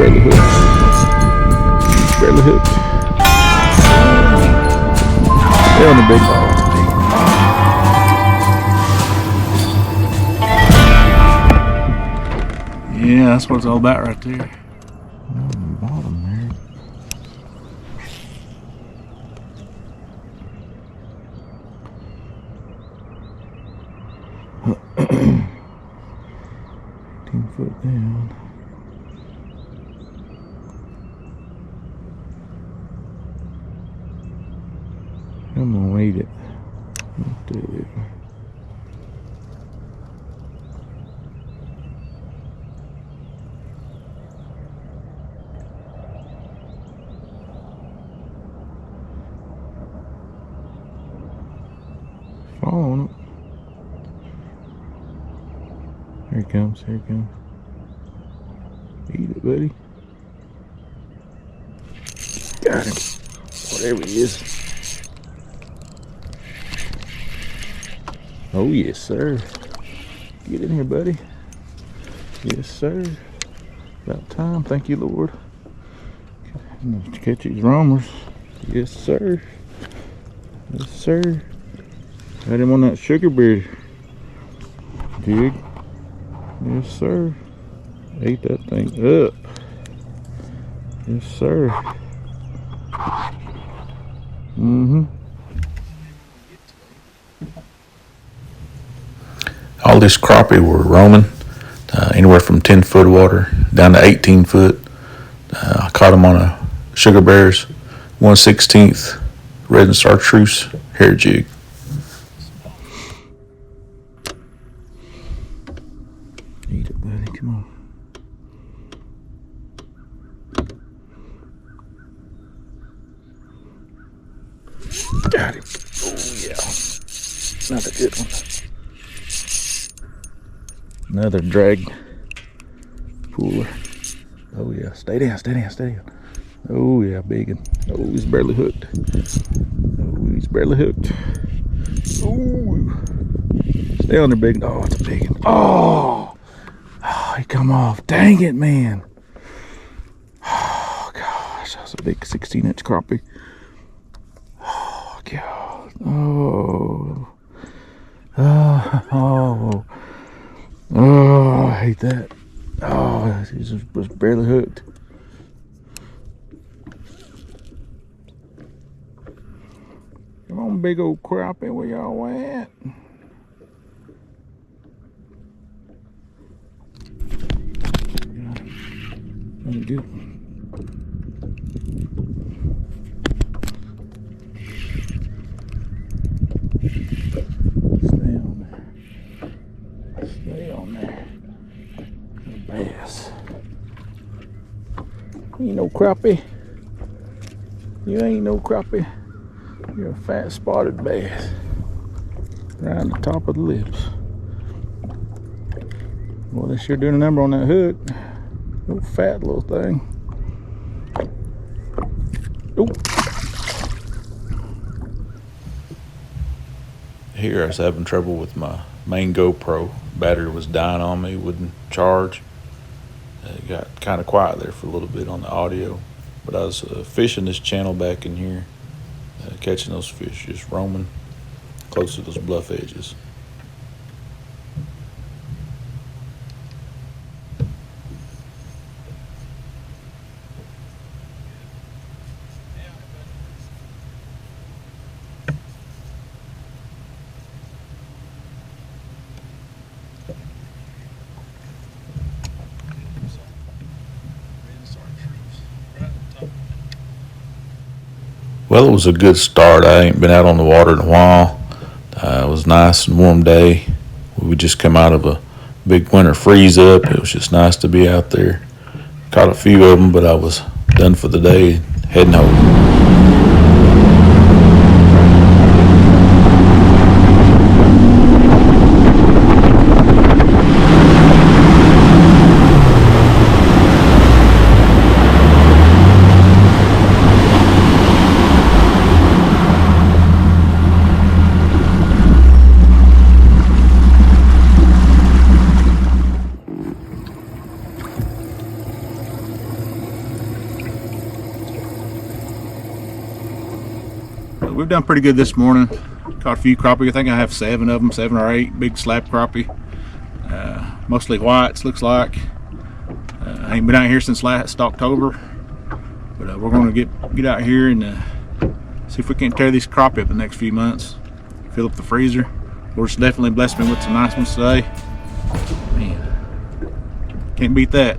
barely hooked. Barely hooked. Stay on the big dog. Yeah, that's what it's all about right there. On the bottom there. Foot down. I'm gonna wait it. Fall on it. Here he comes, here he comes. Eat it, buddy. Got him. Whatever he is. Oh, yes, sir. Get in here, buddy. Yes, sir. About time. Thank you, Lord. Catch these roamers. Yes, sir. Yes, sir. Got him on that sugar bear jig. Yes, sir. Ate that thing up. Yes, sir. All this crappie were roaming, anywhere from 10 foot water down to 18 foot. I caught them on a sugar bears 1/16 red and chartreuse hair jig. Eat it, buddy. Come on. Got him. Oh, yeah. Another good one. Another drag pooler. Oh, yeah. Stay down, stay down, stay down. Oh, yeah. Big one. Oh, he's barely hooked. Oh, he's barely hooked. Oh. Stay on there, big. Oh, it's a big one. Oh. Oh, he come off. Dang it, man. Oh, gosh. That's a big 16-inch crappie. Oh, God. Oh. Oh. Oh, I hate that. Oh, he was barely hooked. Come on, big old crappie. Where y'all at? Really good. Stay on there. Stay on there. Bass. You ain't no crappie. You ain't no crappie. You're a fat spotted bass. Right on the top of the lips. Well, they sure doing a number on that hook. Little fat little thing. Oh. Here I was having trouble with my main GoPro. Battery was dying on me, wouldn't charge. It got kind of quiet there for a little bit on the audio. But I was fishing this channel back in here, catching those fish, just roaming close to those bluff edges. Well, it was a good start. I ain't been out on the water in a while. It was a nice and warm day. We just come out of a big winter freeze up. It was just nice to be out there. Caught a few of them, but I was done for the day, heading home. we've done pretty good this morning. Caught a few crappie. I think I have 7 of them, 7 or 8 big slab crappie. Mostly whites, looks like. I ain't been out here since last October, but we're going to get out here and see if we can't tear these crappie up the next few months. Fill up the freezer. Lord's definitely blessed me with some nice ones today. Man, can't beat that.